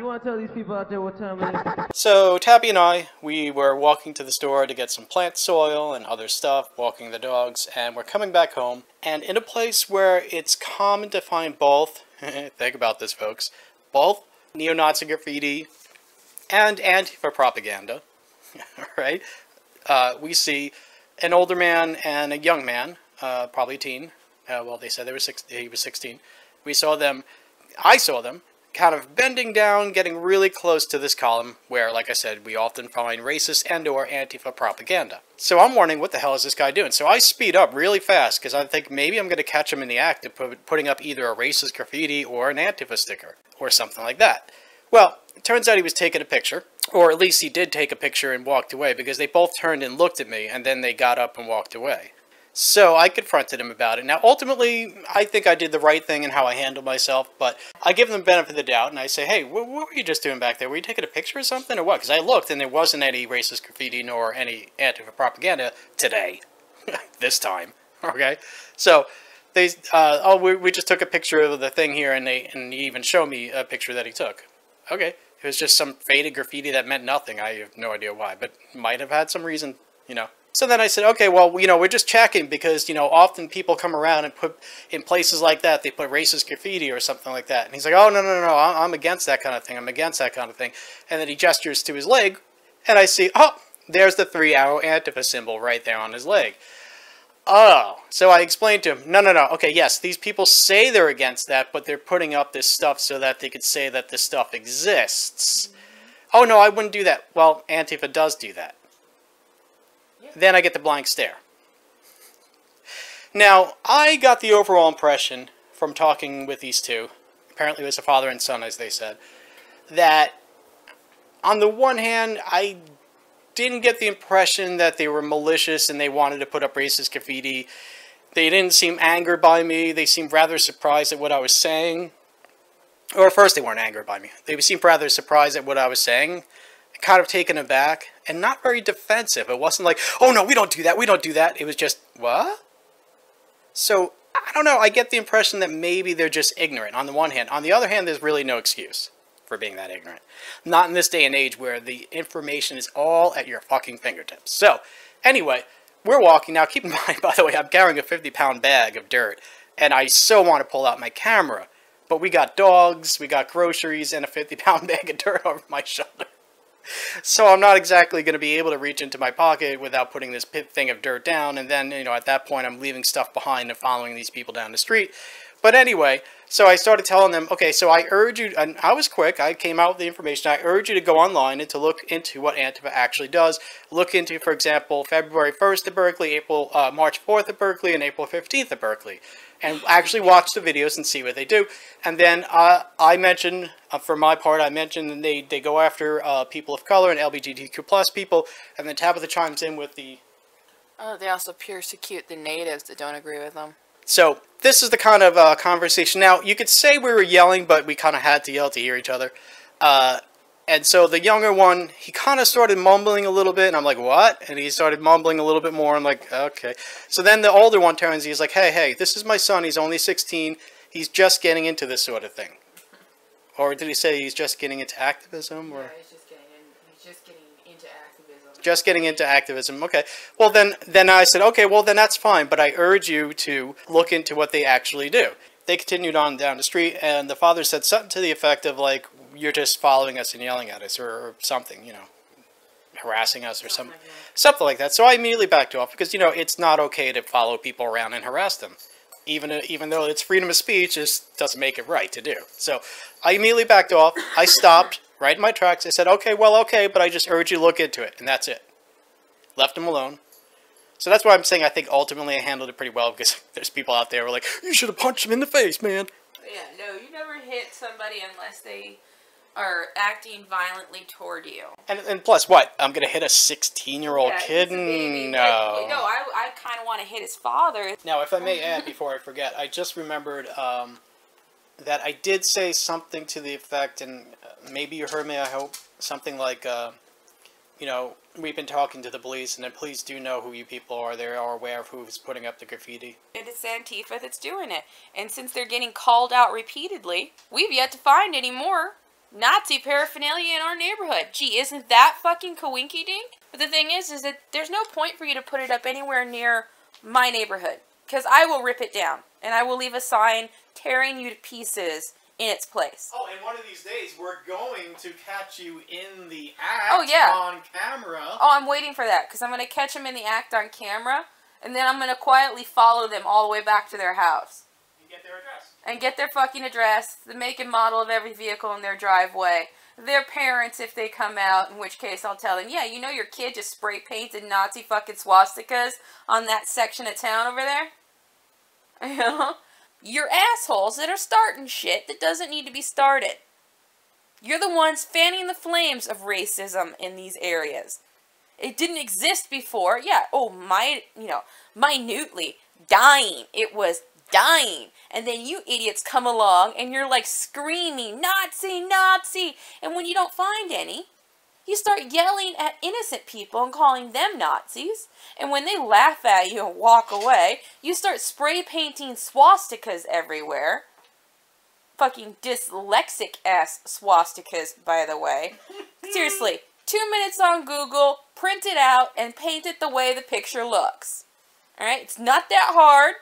You want to tell these people out there what time it is? So, Tabby and I, we were walking to the store to get some plant soil and other stuff, walking the dogs, and we're coming back home. And in a place where it's common to find both, think about this folks, both neo-Nazi graffiti and Antifa propaganda, right? We see an older man and a young man, probably a teen. Well, they said he was 16. I saw them, kind of bending down, getting really close to this column where, like I said, we often find racist and or Antifa propaganda. So I'm wondering, what the hell is this guy doing? So I speed up really fast because I think maybe I'm going to catch him in the act of putting up either a racist graffiti or an Antifa sticker or something like that. Well, it turns out he was taking a picture, or at least he did take a picture and walked away, because they both turned and looked at me and then they got up and walked away. So I confronted him about it. Now, ultimately, I think I did the right thing in how I handled myself, but I give them the benefit of the doubt, and I say, hey, what were you just doing back there? Were you taking a picture or something, or what? Because I looked, and there wasn't any racist graffiti nor any Antifa propaganda today. This time. Okay? So, they, we just took a picture of the thing here, and he even showed me a picture that he took. Okay. It was just some faded graffiti that meant nothing. I have no idea why, but might have had some reason, you know. So then I said, okay, well, you know, we're just checking because, you know, often people come around and put, in places like that, they put racist graffiti or something like that. And he's like, oh, no, I'm against that kind of thing. I'm against that kind of thing. And then he gestures to his leg, and I see, oh, there's the 3-arrow Antifa symbol right there on his leg. Oh, so I explained to him, no, okay, yes, these people say they're against that, but they're putting up this stuff so that they could say that this stuff exists. Oh, no, I wouldn't do that. Well, Antifa does do that. Then I get the blank stare. Now, I got the overall impression from talking with these two, apparently it was a father and son, as they said, that on the one hand, I didn't get the impression that they were malicious and they wanted to put up racist graffiti. They didn't seem angered by me. They seemed rather surprised at what I was saying. Or first, they weren't angered by me. They seemed rather surprised at what I was saying, kind of taken aback, and not very defensive. It wasn't like, oh no, we don't do that, we don't do that. It was just, what? So, I don't know, I get the impression that maybe they're just ignorant on the one hand. On the other hand, there's really no excuse for being that ignorant. Not in this day and age where the information is all at your fucking fingertips. So, anyway, we're walking. Now, keep in mind, by the way, I'm carrying a 50-pound bag of dirt, and I so want to pull out my camera. But we got dogs, we got groceries, and a 50-pound bag of dirt over my shoulder. So I'm not exactly going to be able to reach into my pocket without putting this thing of dirt down, and then, you know, at that point I'm leaving stuff behind and following these people down the street. But anyway, so I started telling them, okay, so I urge you, and I was quick, I came out with the information, I urge you to go online and to look into what Antifa actually does. Look into, for example, February 1st at Berkeley, March 4th at Berkeley, and April 15th at Berkeley. And actually watch the videos and see what they do. And then I mentioned, for my part, I mentioned they go after people of color and LGBTQ plus people, and then Tabitha chimes in with the... Oh, they also persecute the natives that don't agree with them. So, this is the kind of conversation. Now, you could say we were yelling, but we kind of had to yell to hear each other. And so the younger one, he kind of started mumbling a little bit, and I'm like, what? And he started mumbling a little bit more. I'm like, okay. So then the older one turns, he's like, hey, this is my son. He's only 16. He's just getting into this sort of thing. Or did he say he's just getting into activism? Or? Yeah, he's just getting into activism. Just getting into activism. Okay. Well, then I said, okay, well, then that's fine. But I urge you to look into what they actually do. They continued on down the street, and the father said something to the effect of, like, you're just following us and yelling at us, or something, you know, harassing us or something like that. So I immediately backed off because, you know, it's not okay to follow people around and harass them. Even though it's freedom of speech, it doesn't make it right to do. So I immediately backed off. I stopped right in my tracks. I said, okay, but I just urge you to look into it, and that's it. Left him alone. So that's why I'm saying I think ultimately I handled it pretty well, because there's people out there who are like, you should have punched him in the face, man. Yeah, no, you never hit somebody unless they are acting violently toward you. And plus, what? I'm going to hit a 16-year-old kid? No. I kind of want to hit his father. Now, if I may add, before I forget, I just remembered that I did say something to the effect, and maybe you heard me, I hope, something like, you know, we've been talking to the police, and the police do know who you people are. They are aware of who's putting up the graffiti. And it's Antifa that's doing it. And since they're getting called out repeatedly, we've yet to find any more Nazi paraphernalia in our neighborhood. Gee, isn't that fucking coinky-dink? But the thing is that there's no point for you to put it up anywhere near my neighborhood. Because I will rip it down. And I will leave a sign tearing you to pieces in its place. Oh, and one of these days, we're going to catch you in the act on camera. Oh, I'm waiting for that. Because I'm going to catch them in the act on camera. And then I'm going to quietly follow them all the way back to their house. And get their address. And get their fucking address, the make and model of every vehicle in their driveway, their parents if they come out, in which case I'll tell them, yeah, you know your kid just spray painted Nazi fucking swastikas on that section of town over there? You know? You're assholes that are starting shit that doesn't need to be started. You're the ones fanning the flames of racism in these areas. It didn't exist before. Yeah, minutely dying. It was dying. And then you idiots come along and you're like screaming, Nazi, Nazi. And when you don't find any, you start yelling at innocent people and calling them Nazis. And when they laugh at you and walk away, you start spray painting swastikas everywhere. Fucking dyslexic ass swastikas, by the way. Seriously, 2 minutes on Google, print it out, and paint it the way the picture looks. Alright? It's not that hard.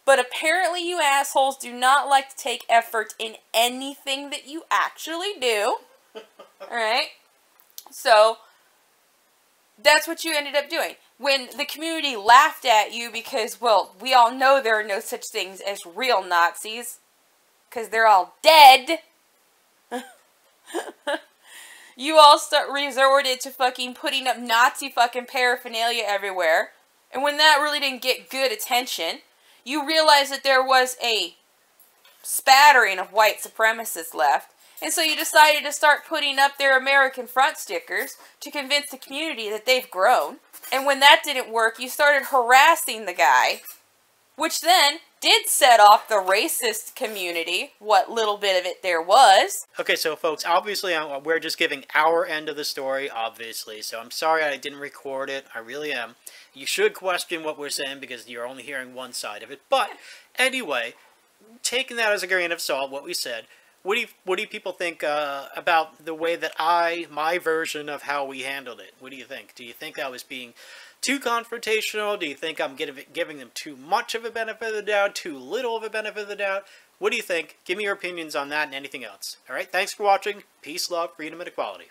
But apparently you assholes do not like to take effort in anything that you actually do. Alright? So, that's what you ended up doing. When the community laughed at you because, well, we all know there are no such things as real Nazis. Because they're all dead. You all resorted to fucking putting up Nazi fucking paraphernalia everywhere. And when that really didn't get good attention, you realized that there was a spattering of white supremacists left, and so you decided to start putting up their American front stickers to convince the community that they've grown. And when that didn't work, you started harassing the guy, which then did set off the racist community, what little bit of it there was. Okay, so folks, obviously we're just giving our end of the story, obviously, so I'm sorry I didn't record it. I really am. You should question what we're saying because you're only hearing one side of it. But anyway, taking that as a grain of salt, what we said, what do you people think about the way that my version of how we handled it? What do you think? Do you think I was being too confrontational? Do you think I'm giving them too much of a benefit of the doubt, too little of a benefit of the doubt? What do you think? Give me your opinions on that and anything else. All right, thanks for watching. Peace, love, freedom, and equality.